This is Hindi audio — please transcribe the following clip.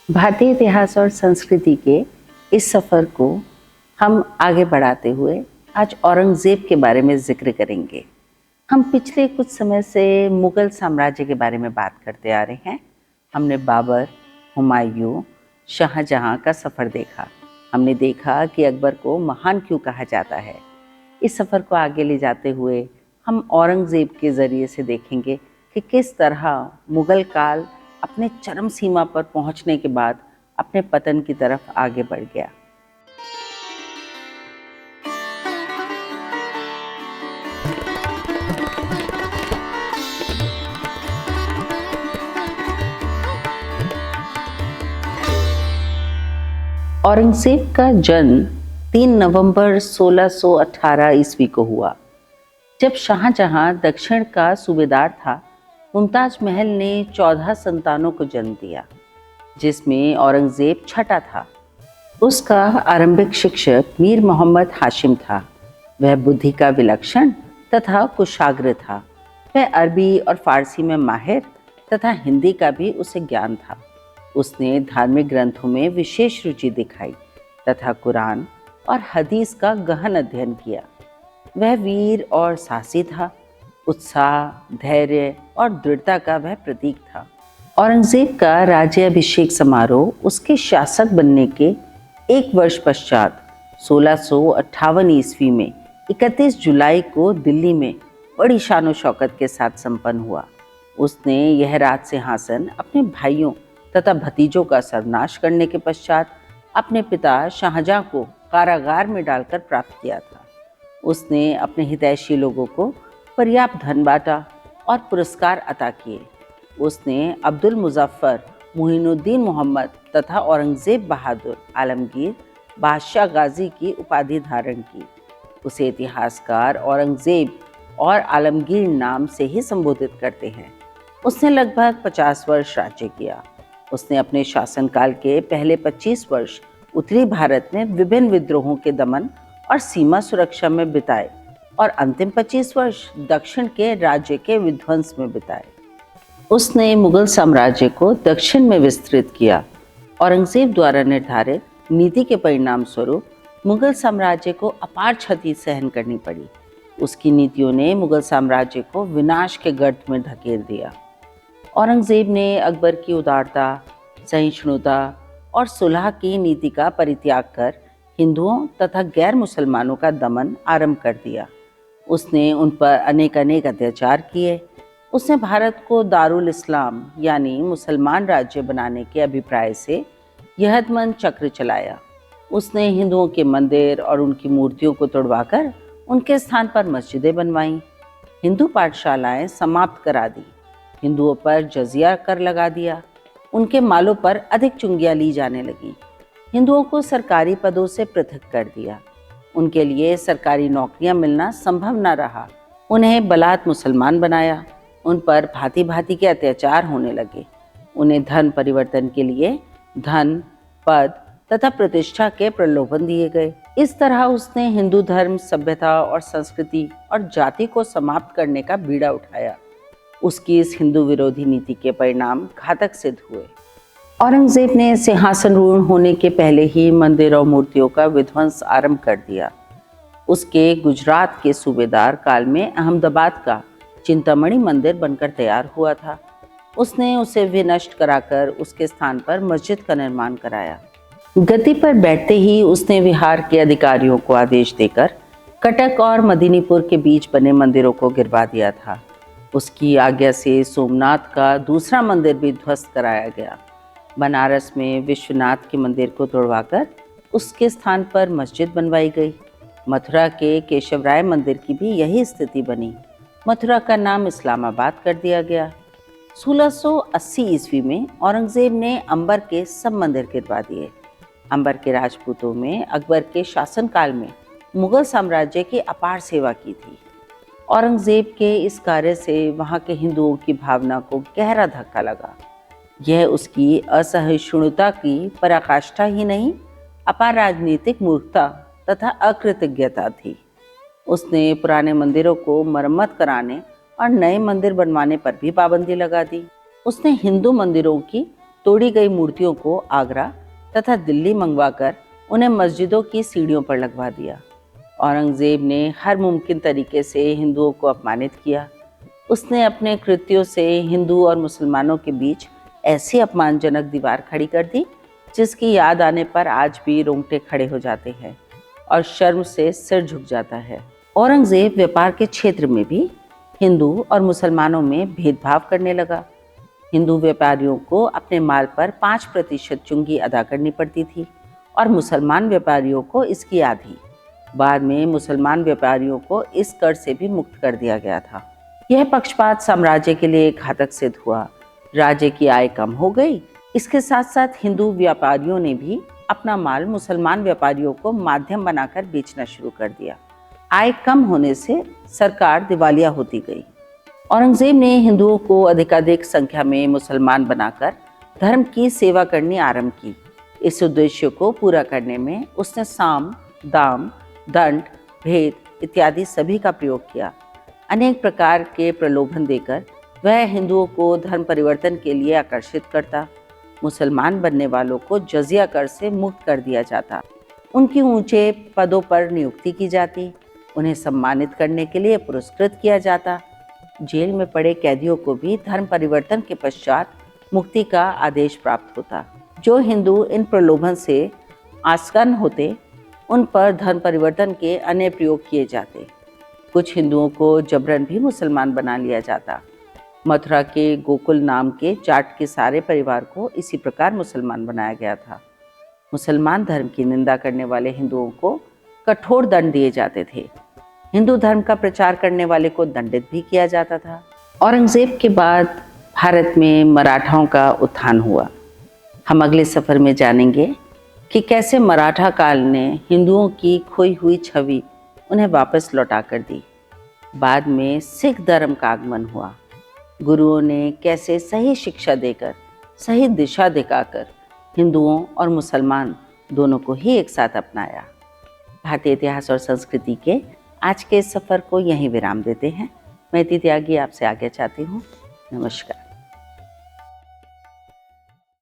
भारतीय इतिहास और संस्कृति के इस सफ़र को हम आगे बढ़ाते हुए आज औरंगज़ेब के बारे में ज़िक्र करेंगे। हम पिछले कुछ समय से मुग़ल साम्राज्य के बारे में बात करते आ रहे हैं। हमने बाबर, हुमायूं, शाहजहां का सफ़र देखा। हमने देखा कि अकबर को महान क्यों कहा जाता है। इस सफ़र को आगे ले जाते हुए हम औरंगज़ेब के ज़रिए से देखेंगे कि किस तरह मुग़ल काल अपने चरम सीमा पर पहुंचने के बाद अपने पतन की तरफ आगे बढ़ गया। औरंगज़ेब का जन्म 3 नवंबर 1618 ईस्वी को हुआ। जब शाहजहां दक्षिण का सूबेदार था, मुमताज महल ने 14 संतानों को जन्म दिया, जिसमें औरंगज़ेब छठा था। उसका आरंभिक शिक्षक मीर मोहम्मद हाशिम था। वह बुद्धि का विलक्षण तथा कुशाग्र था। वह अरबी और फारसी में माहिर तथा हिंदी का भी उसे ज्ञान था। उसने धार्मिक ग्रंथों में विशेष रुचि दिखाई तथा कुरान और हदीस का गहन अध्ययन किया। वह वीर और साहसी था। उत्साह, धैर्य और दृढ़ता का वह प्रतीक था। औरंगज़ेब का राज्याभिषेक समारोह उसके शासक बनने के एक वर्ष पश्चात 1658 ईस्वी में 31 जुलाई को दिल्ली में बड़ी शान शौकत के साथ संपन्न हुआ। उसने यह राज सिंहासन अपने भाइयों तथा भतीजों का सर्वनाश करने के पश्चात अपने पिता शाहजहां को कारागार में डालकर प्राप्त किया था। उसने अपने हितैषी लोगों को पर्याप्त धन बांटा और पुरस्कार अता किए। उसने अब्दुल मुजफ्फर, मुइनुद्दीन मोहम्मद तथा औरंगज़ेब बहादुर आलमगीर बादशाह गाजी की उपाधि धारण की। उसे इतिहासकार औरंगज़ेब और आलमगीर नाम से ही संबोधित करते हैं। उसने लगभग 50 वर्ष राज्य किया। उसने अपने शासनकाल के पहले 25 वर्ष उत्तरी भारत में विभिन्न विद्रोहों के दमन और सीमा सुरक्षा में बिताए और अंतिम 25 वर्ष दक्षिण के राज्य के विध्वंस में बिताए। उसने मुगल साम्राज्य को दक्षिण में विस्तृत किया। औरंगज़ेब द्वारा निर्धारित नीति के परिणाम स्वरूप मुगल साम्राज्य को अपार क्षति सहन करनी पड़ी। उसकी नीतियों ने मुगल साम्राज्य को विनाश के गर्त में धकेल दिया। औरंगज़ेब ने अकबर की उदारता, सहिष्णुता और सुलह की नीति का परित्याग कर हिंदुओं तथा गैर मुसलमानों का दमन आरंभ कर दिया। उसने उन पर अनेक अत्याचार किए। उसने भारत को दारुल इस्लाम यानी मुसलमान राज्य बनाने के अभिप्राय से यहदमन चक्र चलाया। उसने हिंदुओं के मंदिर और उनकी मूर्तियों को तोड़वाकर उनके स्थान पर मस्जिदें बनवाईं। हिंदू पाठशालाएं समाप्त करा दी। हिंदुओं पर जजिया कर लगा दिया। उनके मालों पर अधिक चुंगियां ली जाने लगी। हिंदुओं को सरकारी पदों से पृथक कर दिया। उनके लिए सरकारी नौकरियां मिलना संभव न रहा। उन्हें बलात् मुसलमान बनाया। उन पर भांति भांति के अत्याचार होने लगे। उन्हें धन परिवर्तन के लिए धन, पद तथा प्रतिष्ठा के प्रलोभन दिए गए। इस तरह उसने हिंदू धर्म, सभ्यता और संस्कृति और जाति को समाप्त करने का बीड़ा उठाया। उसकी इस हिंदू विरोधी नीति के परिणाम घातक सिद्ध हुए। औरंगज़ेब ने सिंहासनरूढ़ होने के पहले ही मंदिर और मूर्तियों का विध्वंस आरंभ कर दिया। उसके गुजरात के सूबेदार काल में अहमदाबाद का चिंतामणि मंदिर बनकर तैयार हुआ था। उसने उसे विनष्ट कराकर उसके स्थान पर मस्जिद का निर्माण कराया। गद्दी पर बैठते ही उसने विहार के अधिकारियों को आदेश देकर कटक और मदिनीपुर के बीच बने मंदिरों को गिरवा दिया था। उसकी आज्ञा से सोमनाथ का दूसरा मंदिर भी ध्वस्त कराया गया। बनारस में विश्वनाथ के मंदिर को तोड़वाकर उसके स्थान पर मस्जिद बनवाई गई। मथुरा के केशवराय मंदिर की भी यही स्थिति बनी। मथुरा का नाम इस्लामाबाद कर दिया गया। 1680 ईस्वी में औरंगज़ेब ने अंबर के सब मंदिर गिरवा दिए। अंबर के राजपूतों में अकबर के शासनकाल में मुगल साम्राज्य की अपार सेवा की थी। औरंगज़ेब के इस कार्य से वहाँ के हिंदुओं की भावना को गहरा धक्का लगा। यह उसकी असहिष्णुता की पराकाष्ठा ही नहीं, अपार राजनीतिक मूर्खता तथा अकृतज्ञता थी। उसने पुराने मंदिरों को मरम्मत कराने और नए मंदिर बनवाने पर भी पाबंदी लगा दी। उसने हिंदू मंदिरों की तोड़ी गई मूर्तियों को आगरा तथा दिल्ली मंगवाकर उन्हें मस्जिदों की सीढ़ियों पर लगवा दिया। औरंगजेब ने हर मुमकिन तरीके से हिंदुओं को अपमानित किया। उसने अपने कृत्यों से हिंदू और मुसलमानों के बीच ऐसी अपमानजनक दीवार खड़ी कर दी जिसकी याद आने पर आज भी रोंगटे खड़े हो जाते हैं और शर्म से सिर झुक जाता है। औरंगजेब व्यापार के क्षेत्र में भी हिंदू और मुसलमानों में भेदभाव करने लगा। हिंदू व्यापारियों को अपने माल पर 5% चुंगी अदा करनी पड़ती थी और मुसलमान व्यापारियों को इसकी आधी। बाद में मुसलमान व्यापारियों को इस कर से भी मुक्त कर दिया गया था। यह पक्षपात साम्राज्य के लिए घातक सिद्ध हुआ। राज्य की आय कम हो गई। इसके साथ साथ हिंदू व्यापारियों ने भी अपना माल मुसलमान व्यापारियों को माध्यम बनाकर बेचना शुरू कर दिया। आय कम होने से सरकार दिवालिया होती गई। औरंगजेब ने हिंदुओं को अधिकाधिक संख्या में मुसलमान बनाकर धर्म की सेवा करनी आरंभ की। इस उद्देश्य को पूरा करने में उसने साम, दाम, दंड, भेद इत्यादि सभी का प्रयोग किया। अनेक प्रकार के प्रलोभन देकर वह हिंदुओं को धर्म परिवर्तन के लिए आकर्षित करता। मुसलमान बनने वालों को जजिया कर से मुक्त कर दिया जाता। उनकी ऊंचे पदों पर नियुक्ति की जाती। उन्हें सम्मानित करने के लिए पुरस्कृत किया जाता। जेल में पड़े कैदियों को भी धर्म परिवर्तन के पश्चात मुक्ति का आदेश प्राप्त होता। जो हिंदू इन प्रलोभन से आसन्न होते उन पर धर्म परिवर्तन के अन्य प्रयोग किए जाते। कुछ हिंदुओं को जबरन भी मुसलमान बना लिया जाता। मथुरा के गोकुल नाम के जाट के सारे परिवार को इसी प्रकार मुसलमान बनाया गया था। मुसलमान धर्म की निंदा करने वाले हिंदुओं को कठोर दंड दिए जाते थे। हिंदू धर्म का प्रचार करने वाले को दंडित भी किया जाता था। औरंगजेब के बाद भारत में मराठाओं का उत्थान हुआ। हम अगले सफर में जानेंगे कि कैसे मराठा काल ने हिंदुओं की खोई हुई छवि उन्हें वापस लौटा कर दी। बाद में सिख धर्म का आगमन हुआ। गुरुओं ने कैसे सही शिक्षा देकर, सही दिशा दिखाकर हिंदुओं और मुसलमान दोनों को ही एक साथ अपनाया। भारतीय इतिहास और संस्कृति के आज के सफ़र को यहीं विराम देते हैं। मैं इति त्यागी आपसे आज्ञा चाहती हूँ। नमस्कार।